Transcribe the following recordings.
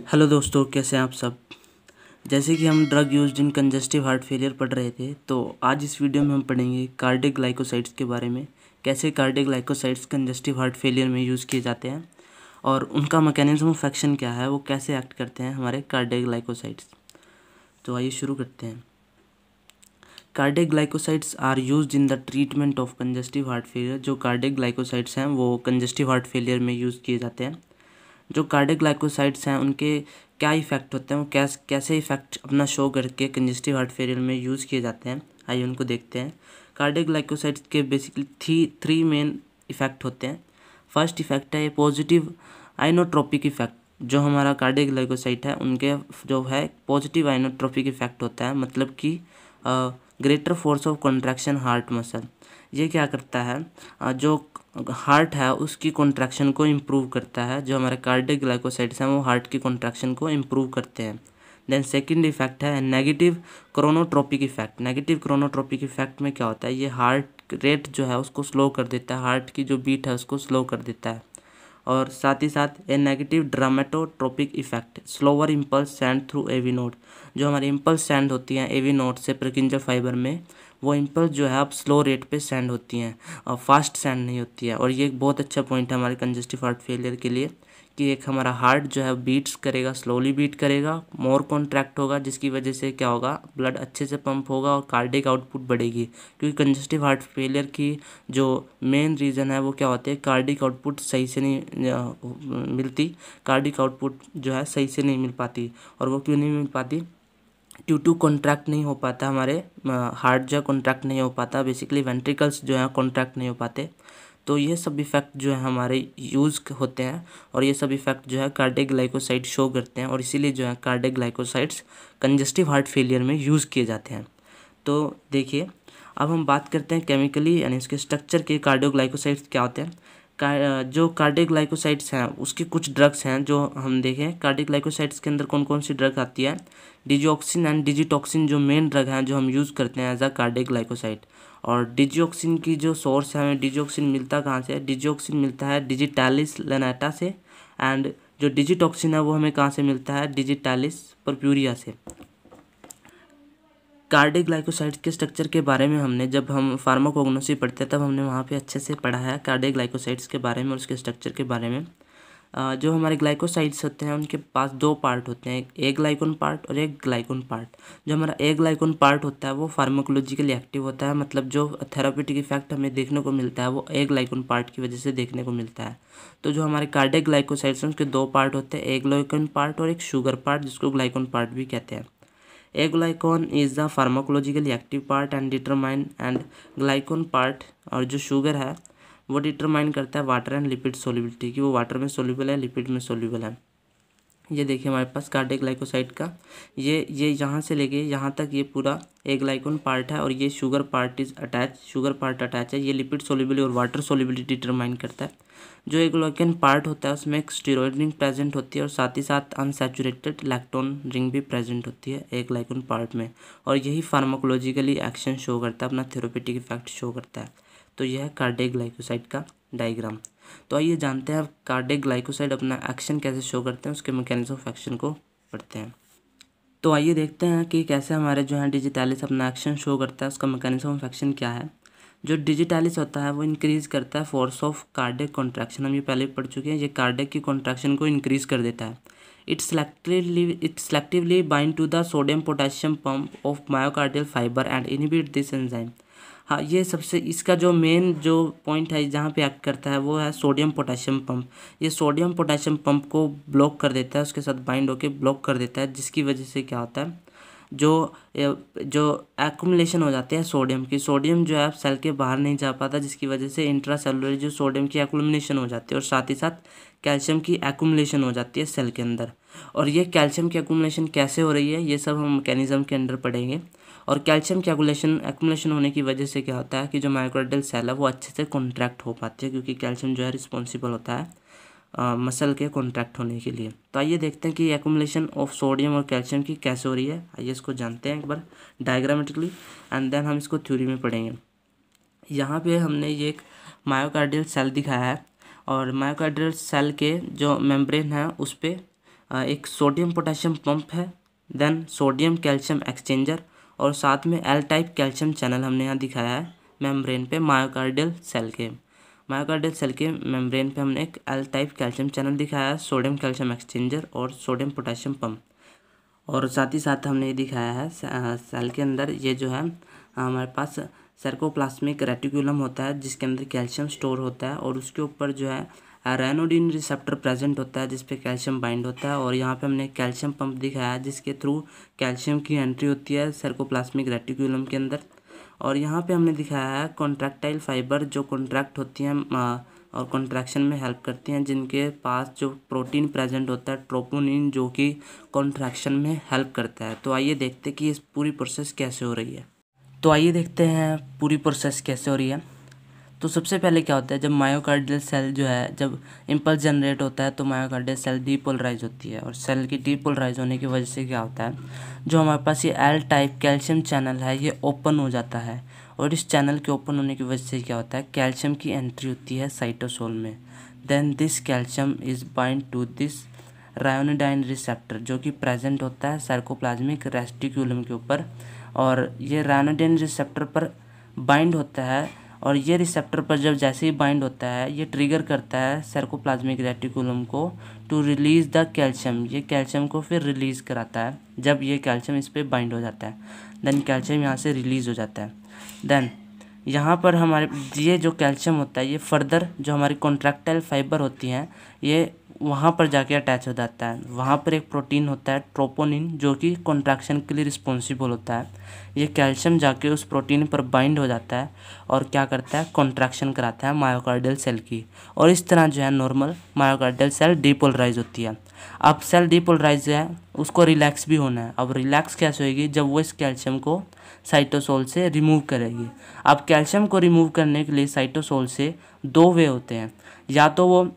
Hello दोस्तों, कैसे हैं आप सब। जैसे कि हम drug used in congestive heart failure पढ़ रहे थे, तो आज इस वीडियो में हम पढ़ेंगे कार्डियक ग्लाइकोसाइड्स के बारे में। कैसे cardiac glycosides congestive heart failure में यूज़ किए जाते हैं और उनका मैकेनिज्म ऑफ एक्शन क्या है, वो कैसे एक्ट करते हैं हमारे कार्डियक ग्लाइकोसाइड्स। तो आइए शुरू करते हैं। Cardiac glycosides are used in the treatment of congestive heart failure. जो कार्डियक ग्लाइकोसाइड्स हैं वो कंजस्टिव हार्ट फेलियर में यूज़ किए जाते हैं। जो कार्डियक ग्लाइकोसाइड्स हैं उनके क्या इफ़ेक्ट होते हैं, वो कैसे इफ़ेक्ट अपना शो करके कंजस्टिव हार्ट फेलियर में यूज़ किए जाते हैं, आइए उनको देखते हैं। कार्डियक ग्लाइकोसाइड्स के बेसिकली थ्री मेन इफ़ेक्ट होते हैं। फर्स्ट इफ़ेक्ट है ये पॉजिटिव आइनोट्रोपिक इफ़ेक्ट। जो हमारा कार्डियक ग्लाइकोसाइड है उनके जो है पॉजिटिव आइनोट्रोपिक इफ़ेक्ट होता है, मतलब कि greater force of contraction heart muscle. ये क्या करता है, जो हार्ट है उसकी कॉन्ट्रैक्शन को इम्प्रूव करता है। जो हमारे कार्डियक ग्लाइकोसाइड्स हैं वो हार्ट की कॉन्ट्रैक्शन को इम्प्रूव करते हैं। देन सेकंड इफेक्ट है negative chronotropic effect. Negative chronotropic effect में क्या होता है, ये हार्ट रेट जो है उसको स्लो कर देता है, हार्ट की जो बीट है उसको स्लो कर देता है। और साथ ही साथ a negative dromotropic effect, slower impulse send through AV node. जो हमारी इम्पल्स सेंड होती हैं एवी नोड से प्रेकिंजर फाइबर में, वो इम्पल्स जो है अब स्लो रेट पे सेंड होती हैं और फास्ट सेंड नहीं होती है। और ये एक बहुत अच्छा पॉइंट है हमारे कंजस्टिव हार्ट फेलियर के लिए कि एक हमारा हार्ट जो है बीट्स करेगा, स्लोली बीट करेगा, मोर कॉन्ट्रैक्ट होगा, जिसकी वजह से क्या होगा, ब्लड अच्छे से पंप होगा और कार्डियक आउटपुट बढ़ेगी। क्योंकि कंजस्टिव हार्ट फेलियर की जो मेन रीज़न है वो क्या होती है, कार्डियक आउटपुट सही से नहीं मिलती। कार्डियक आउटपुट जो है सही से नहीं मिल पाती। और वो क्यों नहीं मिल पाती, ड्यू टू कॉन्ट्रैक्ट नहीं हो पाता, हमारे हार्ट जो है कॉन्ट्रैक्ट नहीं हो पाता, बेसिकली वेंट्रिकल्स जो है कॉन्ट्रैक्ट नहीं हो पाते। तो ये सब इफ़ेक्ट जो है हमारे यूज़ होते हैं और ये सब इफ़ेक्ट जो है कार्डियक ग्लाइकोसाइड शो करते हैं और इसीलिए जो है cardiac glycosides congestive heart failure में यूज़ किए जाते हैं। तो देखिए, अब हम बात करते हैं केमिकली यानी इसके स्ट्रक्चर के, कार्डियोग्लाइकोसाइड्स क्या होते हैं। जो कार्डियोग्लाइकोसाइड्स हैं उसकी कुछ ड्रग्स हैं जो हम देखें। कार्डियोग्लाइकोसाइड्स के अंदर कौन कौन सी ड्रग आती है, डिजिऑक्सिन एंड डिजिटॉक्सिन जो मेन ड्रग हैं जो हम यूज़ करते हैं एज अ कार्डियोग्लाइकोसाइड। और डिजिऑक्सिन की जो सोर्स है, हमें डिजिऑक्सिन मिलता कहाँ से है, डिजिऑक्सिन मिलता है डिजिटालिस लैनाटा से। एंड जो डिजिटॉक्सिन है वो हमें कहाँ से मिलता है, डिजिटालिस परप्यूरिया से। कार्डियक ग्लाइकोसाइड्स के स्ट्रक्चर के बारे में हमने, जब हम फार्माकोग्नोसी पढ़ते हैं तब हमने वहाँ पे अच्छे से पढ़ा है कार्डियक ग्लाइकोसाइड्स के बारे में और उसके स्ट्रक्चर के बारे में। जो हमारे ग्लाइकोसाइड्स होते हैं उनके पास दो पार्ट होते हैं, एक ग्लाइकोन पार्ट और एक ग्लाइकोन पार्ट। जो हमारा एक ग्लाइकोन पार्ट होता है वो फार्माकोलॉजिकली एक्टिव होता है, मतलब जो थेरापेटिक इफेक्ट हमें देखने को मिलता है वो एक ग्लाइकोन पार्ट की वजह से देखने को मिलता है। तो जो हमारे कार्डियक ग्लाइकोसाइड्स हैं उसके दो पार्ट होते हैं, एक ग्लाइकोन पार्ट और एक शुगर पार्ट, जिसको ग्लाइकोन पार्ट भी कहते हैं। A glycon is the pharmacologically active part and determine and glycon part और जो शुगर है वो डिटरमाइन करता है वाटर एंड लिपिड सोल्युबिलिटी की, वो वाटर में सोल्यूबल है, लिपिड में सोल्यूबल है। ये देखिए हमारे पास कार्डियक ग्लाइकोसाइड का ये यहाँ से लेके यहाँ तक ये पूरा एक ग्लाइकोन पार्ट है और ये sugar part is attach, sugar part attach है। ये लिपिड सोल्युबिलिटी और वाटर सोल्युबिलिटी डिटरमाइन करता है। जो एक ग्लाइकोन पार्ट होता है उसमें एक स्टेरॉइड रिंग प्रेजेंट होती है और साथ ही साथ अनसैचुरेटेड लैक्टोन रिंग भी प्रेजेंट होती है एक ग्लाइकोन पार्ट में। और यही फार्माकोलॉजिकली एक्शन शो करता है, अपना थेरेपेटिक इफेक्ट शो करता है। तो यह है कार्डियक ग्लाइकोसाइड का डायग्राम। तो आइए जानते हैं अब कार्डियक ग्लाइकोसाइड अपना एक्शन कैसे शो करते हैं, उसके मैकेनिज्म ऑफ एक्शन को पढ़ते हैं। तो आइए देखते हैं कि कैसे हमारे जो है डिजिटालिस अपना एक्शन शो करता है, उसका मैकेनिज्म ऑफ एक्शन क्या है। जो डिजिटालिस होता है वो इंक्रीज़ करता है फोर्स ऑफ कार्डियक कॉन्ट्रैक्शन, हम ये पहले पढ़ चुके हैं। ये कार्डियक की कॉन्ट्रैक्शन को इंक्रीज़ कर देता है। It selectively bind to the sodium potassium pump of myocardial fibre and inhibit this enzyme. हाँ, ये सबसे इसका जो मेन जो पॉइंट है जहाँ पे एक्ट करता है वो है सोडियम पोटेशियम पंप। ये सोडियम पोटेशियम पंप को ब्लॉक कर देता है, उसके साथ बाइंड होकर ब्लॉक कर देता है, जिसकी वजह से क्या होता है, जो एक्युमुलेशन हो जाती है सोडियम की, सोडियम जो है सेल के बाहर नहीं जा पाता, जिसकी वजह से इंट्रासेलुलर जो सोडियम की एक्युमुलेशन हो जाती है और साथ ही साथ कैल्शियम की एक्युमुलेशन हो जाती है सेल के अंदर। और ये कैल्शियम की एक्युमुलेशन कैसे हो रही है ये सब हम मैकेनिज्म के अंदर पढ़ेंगे। और कैल्शियम की एक्युमुलेशन होने की वजह से क्या होता है कि जो मायोकार्डियल सेल है वो अच्छे से कॉन्ट्रैक्ट हो पाती है, क्योंकि कैल्शियम जो है रिस्पॉन्सिबल होता है मसल के कॉन्ट्रैक्ट होने के लिए। तो आइए देखते हैं कि एक्यूमुलेशन ऑफ सोडियम और कैल्शियम की कैसे हो रही है। आइए इसको जानते हैं एक बार डायग्रामेटिकली एंड देन हम इसको थ्योरी में पढ़ेंगे। यहाँ पे हमने ये एक मायोकार्डियल सेल दिखाया है और मायोकार्डियल सेल के जो मेम्ब्रेन है उस पर एक सोडियम पोटेशियम पंप है, देन सोडियम कैल्शियम एक्सचेंजर और साथ में एल टाइप कैल्शियम चैनल हमने यहाँ दिखाया है मेम्ब्रेन पे। मायोकार्डियल सेल के मेम्ब्रेन पे हमने एक एल टाइप कैल्शियम चैनल दिखाया है, सोडियम कैल्शियम एक्सचेंजर और सोडियम पोटेशियम पंप। और साथ ही साथ हमने ये दिखाया है सेल के अंदर ये जो है हमारे पास सार्कोप्लाज्मिक रेटिकुलम होता है जिसके अंदर कैल्शियम स्टोर होता है और उसके ऊपर जो है रैनोडिन रिसेप्टर प्रेजेंट होता है जिस पे कैल्शियम बाइंड होता है। और यहाँ पे हमने कैल्शियम पंप दिखाया है जिसके थ्रू कैल्शियम की एंट्री होती है सार्कोप्लाज्मिक रेटिकुलम के अंदर। और यहाँ पे हमने दिखाया है कॉन्ट्रैक्टाइल फाइबर जो कॉन्ट्रैक्ट होती हैं और कॉन्ट्रैक्शन में हेल्प करती हैं, जिनके पास जो प्रोटीन प्रेजेंट होता है ट्रोपोनिन जो कि कॉन्ट्रैक्शन में हेल्प करता है। तो आइए देखते हैं कि इस पूरी प्रोसेस कैसे हो रही है। तो सबसे पहले क्या होता है, जब मायोकार्डियल सेल जो है जब इम्पल्स जनरेट होता है तो मायोकार्डियल सेल डीपोलराइज होती है और सेल की डीपोलराइज होने की वजह से क्या होता है, जो हमारे पास ये एल टाइप कैल्शियम चैनल है ये ओपन हो जाता है और इस चैनल के ओपन होने की वजह से क्या होता है, कैल्शियम की एंट्री होती है साइटोसोल में। Then this calcium is bind to this ryanodine receptor जो कि प्रेजेंट होता है सार्कोप्लाज्मिक रेटिकुलम के ऊपर और ये रायोनोडाइन रिसेप्टर पर बाइंड होता है और ये रिसेप्टर पर जब जैसे ही बाइंड होता है ये ट्रिगर करता है सार्कोप्लाज्मिक रेटिकुलम को टू रिलीज द कैल्शियम, ये कैल्शियम को फिर रिलीज़ कराता है। जब ये कैल्शियम इस पर बाइंड हो जाता है देन कैल्शियम यहाँ से रिलीज़ हो जाता है। देन यहाँ पर हमारे ये जो कैल्शियम होता है ये फर्दर जो हमारी कॉन्ट्रैक्टाइल फाइबर होती हैं ये वहाँ पर जाके अटैच हो जाता है। वहाँ पर एक प्रोटीन होता है ट्रोपोनिन जो कि कॉन्ट्रैक्शन के लिए रिस्पॉन्सिबल होता है। ये कैल्शियम जाके उस प्रोटीन पर बाइंड हो जाता है और क्या करता है, कॉन्ट्रैक्शन कराता है मायोकार्डियल सेल की और इस तरह जो है नॉर्मल मायोकार्डियल सेल डीपोलराइज होती है। अब सेल डीपोलराइज है उसको रिलैक्स भी होना है। अब रिलैक्स कैसे होगी, जब वो इस कैल्शियम को साइटोसोल से रिमूव करेगी। अब कैल्शियम को रिमूव करने के लिए साइटोसोल से दो वे होते हैं, या तो वो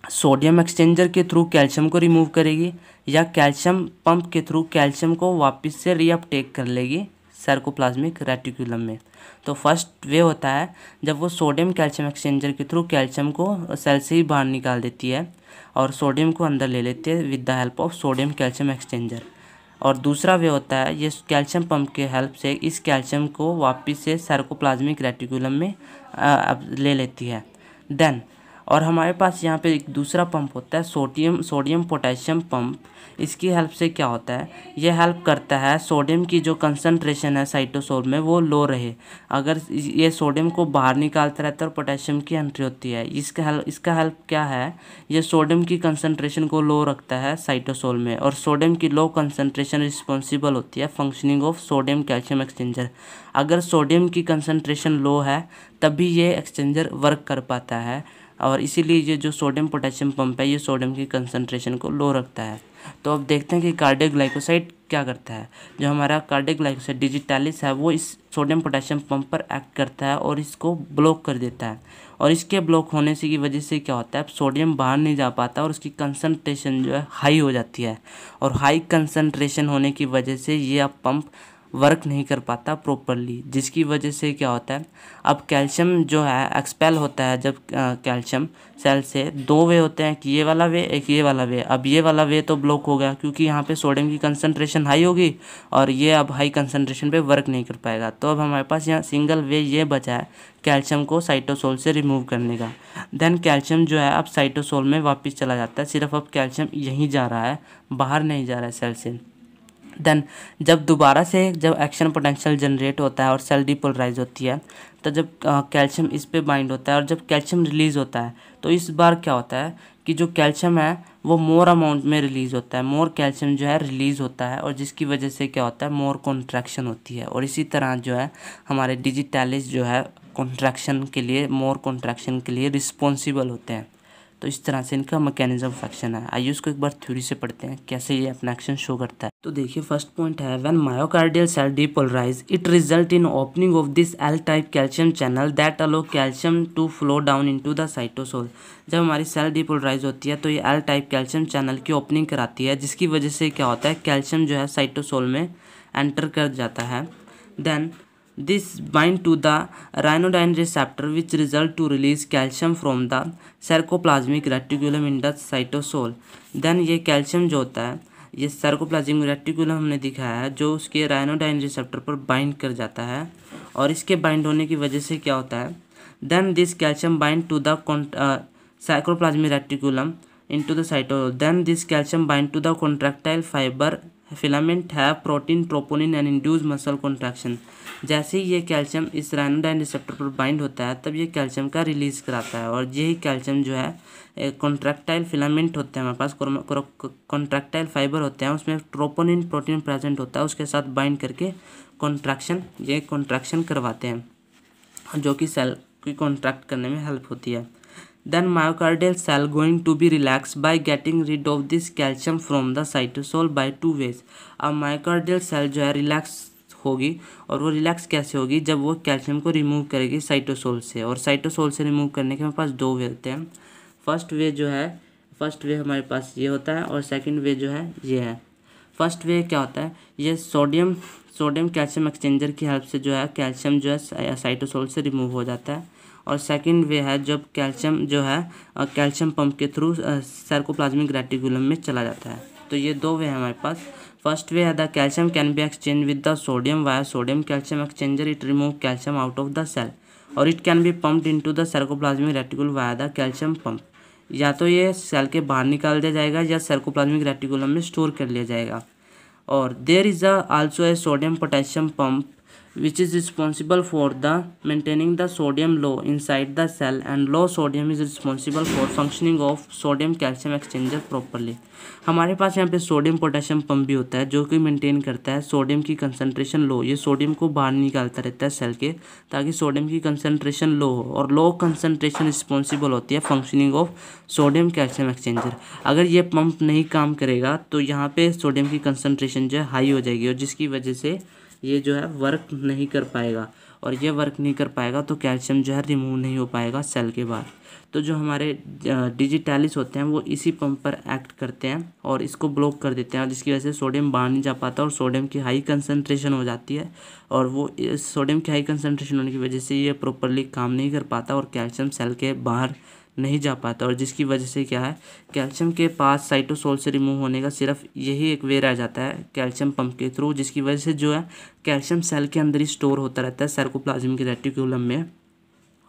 सोडियम एक्सचेंजर के थ्रू कैल्शियम को रिमूव करेगी या कैल्शियम पंप के थ्रू कैल्शियम को वापस से रीअपटेक कर लेगी सार्कोप्लाज्मिक रेटिकुलम में। तो फर्स्ट वे होता है जब वो सोडियम कैल्शियम एक्सचेंजर के थ्रू कैल्शियम को सेल से ही बाहर निकाल देती है और सोडियम को अंदर ले लेती है with the help of sodium calcium exchanger. और दूसरा वे होता है ये कैल्शियम पंप के हेल्प से इस कैल्शियम को वापस से सार्कोप्लाज्मिक रेटिकुलम में ले लेती है। देन और हमारे पास यहाँ पे एक दूसरा पंप होता है सोडियम पोटेशियम पंप। इसकी हेल्प से क्या होता है, ये हेल्प करता है सोडियम की जो कंसंट्रेशन है साइटोसोल में वो लो रहे। अगर ये सोडियम को बाहर निकालता रहता है और पोटेशियम की एंट्री होती है, इसका हेल्प क्या है, ये सोडियम की कंसंट्रेशन को लो रखता है साइटोसोल में और सोडियम की लो कंसंट्रेशन रिस्पॉन्सिबल होती है functioning of sodium calcium exchanger. अगर सोडियम की कंसंट्रेशन लो है तभी ये एक्सचेंजर वर्क कर पाता है और इसीलिए ये जो सोडियम पोटेशियम पंप है ये सोडियम की कंसंट्रेशन को लो रखता है। तो अब देखते हैं कि कार्डियक ग्लाइकोसाइड क्या करता है। जो हमारा कार्डियक ग्लाइकोसाइड डिजिटालिस है वो इस सोडियम पोटेशियम पंप पर एक्ट करता है और इसको ब्लॉक कर देता है और इसके ब्लॉक होने से की वजह से क्या होता है, सोडियम बाहर नहीं जा पाता और उसकी कंसंट्रेशन जो है हाई हो जाती है और हाई कंसंट्रेशन होने की वजह से ये अब पंप वर्क नहीं कर पाता प्रॉपरली, जिसकी वजह से क्या होता है, अब कैल्शियम जो है एक्सपेल होता है। जब कैल्शियम सेल से दो वे होते हैं, कि ये वाला वे एक ये वाला वे। अब ये वाला वे तो ब्लॉक हो गया क्योंकि यहाँ पे सोडियम की कंसंट्रेशन हाई होगी और ये अब हाई कंसंट्रेशन पे वर्क नहीं कर पाएगा। तो अब हमारे पास यहाँ सिंगल वे ये बचा है कैल्शियम को साइटोसोल से रिमूव करने का। देन कैल्शियम जो है अब साइटोसोल में वापस चला जाता है, सिर्फ अब कैल्शियम यहीं जा रहा है, बाहर नहीं जा रहा है सेल से। देन जब दोबारा से जब एक्शन पोटेंशियल जनरेट होता है और सेल डीपोलराइज होती है तो जब कैल्शियम इस पे बाइंड होता है और जब कैल्शियम रिलीज़ होता है तो इस बार क्या होता है कि जो कैल्शियम है वो मोर अमाउंट में रिलीज़ होता है, मोर कैल्शियम जो है रिलीज़ होता है और जिसकी वजह से क्या होता है, मोर कॉन्ट्रैक्शन होती है। और इसी तरह जो है हमारे डिजिटालिस जो है कॉन्ट्रैक्शन के लिए, मोर कॉन्ट्रैक्शन के लिए रिस्पॉन्सिबल होते हैं। तो इस तरह से इनका मैकेनिज्म ऑफ एक्शन है। आइए उसको एक बार थ्योरी से पढ़ते हैं कैसे ये अपना एक्शन शो करता है। तो देखिए फर्स्ट पॉइंट है, when myocardial cell depolarize it result in opening of this L type calcium channel that allow calcium to flow down into the cytosol. जब हमारी सेल डीपोलराइज होती है तो ये एल टाइप कैल्शियम चैनल की opening कराती है, जिसकी वजह से क्या होता है, कैल्शियम जो है साइटोसोल में एंटर कर जाता है। Then this bind to the ryanodine receptor which result to release calcium from the sarcoplasmic reticulum in the cytosol। then ये कैल्शियम जो होता है ये सार्कोप्लाज्मिक रेटिकुलम हमने दिखाया है जो उसके रायनोडाइन रिसेप्टर पर बाइंड कर जाता है, और इसके बाइंड होने की वजह से क्या होता है, then this calcium bind to the sarcoplasmic reticulum into the cytosol। then this calcium bind to the contractile fiber filament have protein troponin and induce muscle contraction। जैसे ही ये कैल्शियम इस रायनोडाइन रिसेप्टर पर बाइंड होता है तब ये कैल्शियम का release कराता है, और यही कैल्शियम जो है कॉन्ट्रैक्टाइल फिलामेंट होते हैं हमारे पास, कॉन्ट्रैक्टाइल फाइबर होते हैं, उसमें ट्रोपोनिन प्रोटीन प्रेजेंट होता है, उसके साथ बाइंड करके कॉन्ट्रैक्शन करवाते हैं जो कि सेल की कॉन्ट्रैक्ट करने में हेल्प होती है। Then myocardial cell going to be relaxed by getting rid of this calcium from the cytosol by two ways। अब myocardial cell जो है रिलैक्स होगी, और वो रिलैक्स कैसे होगी, जब वो कैल्शियम को रिमूव करेगी साइटोसोल से, और साइटोसोल से रिमूव करने के हमारे पास दो वे होते हैं। फर्स्ट वे हमारे पास ये होता है, और सेकंड वे जो है ये है। फर्स्ट वे क्या होता है, ये सोडियम कैल्शियम एक्सचेंजर की हेल्प से जो है कैल्शियम जो है साइटोसोल से रिमूव हो जाता है, और सेकंड वे है जब कैल्शियम जो है कैल्शियम पंप के थ्रू सार्कोप्लाज्मिक रेटिकुलम में चला जाता है। तो ये दो वे हैं हमारे पास। फर्स्ट वे है the calcium can be exchange with the sodium via sodium calcium exchanger, it remove calcium out of the cell, और it can be pumped into the sarcoplasmic reticulum via the calcium pump. या तो ये cell के बाहर निकाल दिया जाएगा या सार्कोप्लाज्मिक रेटिकुलम में स्टोर कर लिया जाएगा। और there is also a sodium potassium pump which is responsible for the maintaining the sodium low inside the cell, and low sodium is responsible for functioning of sodium calcium exchanger properly। हमारे पास यहाँ पे sodium potassium pump भी होता है जो कि maintain करता है सोडियम की कंसंट्रेशन लो, ये सोडियम को बाहर निकालता रहता है सेल के ताकि सोडियम की कंसंट्रेशन लो हो, और लो कंसंट्रेशन रिस्पॉन्सिबल होती है functioning of sodium calcium exchanger. अगर ये पंप नहीं काम करेगा तो यहाँ पे सोडियम की कंसंट्रेशन जो है हाई हो जाएगी, और जिसकी वजह से ये जो है वर्क नहीं कर पाएगा, और ये वर्क नहीं कर पाएगा तो कैल्शियम जो है रिमूव नहीं हो पाएगा सेल के बाहर। तो जो हमारे डिजिटैलिस होते हैं वो इसी पंप पर एक्ट करते हैं और इसको ब्लॉक कर देते हैं, जिसकी वजह से सोडियम बाहर नहीं जा पाता और सोडियम की हाई कंसंट्रेशन हो जाती है, और वो सोडियम की हाई कंसंट्रेशन होने की वजह से ये प्रॉपरली काम नहीं कर पाता और कैल्शियम सेल के बाहर नहीं जा पाता, और जिसकी वजह से क्या है, कैल्शियम के पास साइटोसोल से रिमूव होने का सिर्फ यही एक वे रह जाता है कैल्शियम पंप के थ्रू, जिसकी वजह से जो है कैल्शियम सेल के अंदर ही स्टोर होता रहता है सार्कोप्लाज्मिक रेटिकुलम में।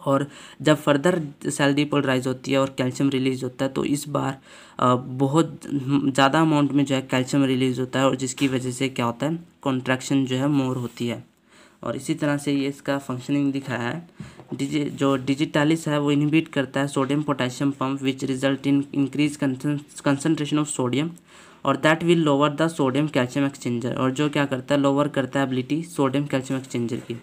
और जब फर्दर सेल डीपोलराइज होती है और कैल्शियम रिलीज होता है तो इस बार बहुत ज़्यादा अमाउंट में जो है कैल्शियम रिलीज होता है, और जिसकी वजह से क्या होता है, कॉन्ट्रैक्शन जो है मोर होती है। और इसी तरह से ये इसका फंक्शनिंग दिखाया है। जो डिजिटैलिस है वो इनहिबिट करता है sodium potassium pump which result in increase concentration of sodium, और that will lower the sodium calcium exchanger, और जो क्या करता है, लोअर करता है एबिलिटी सोडियम कैल्शियम एक्सचेंजर की।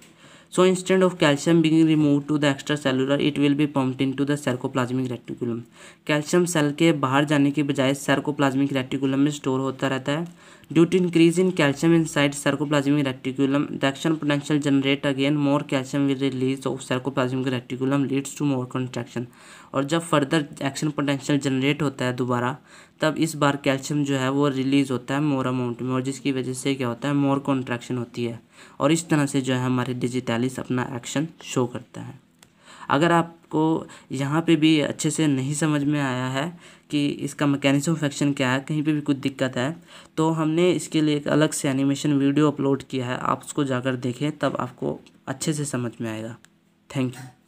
So instead of calcium being removed to the extracellular, it will be pumped into the sarcoplasmic reticulum। Calcium cell के बाहर जाने के बजाय सार्कोप्लाज्मिक रेटिकुलम में स्टोर होता रहता है। Due to increase in calcium inside sarcoplasmic reticulum, the action potential generate again more calcium will release of sarcoplasmic reticulum leads to more contraction. और जब फर्दर एक्शन पोटेंशियल जनरेट होता है दोबारा, तब इस बार कैल्शियम जो है वो रिलीज होता है मोर अमाउंट में, और जिसकी वजह से क्या होता है, मोर कॉन्ट्रैक्शन होती है, और इस तरह से जो है हमारे डिजिटैलिस अपना एक्शन शो करता है। अगर आपको यहाँ पे भी अच्छे से नहीं समझ में आया है कि इसका मैकेनिज्म ऑफ एक्शन क्या है, कहीं पे भी कुछ दिक्कत है, तो हमने इसके लिए एक अलग से एनिमेशन वीडियो अपलोड किया है, आप उसको जाकर देखें तब आपको अच्छे से समझ में आएगा। Thank you.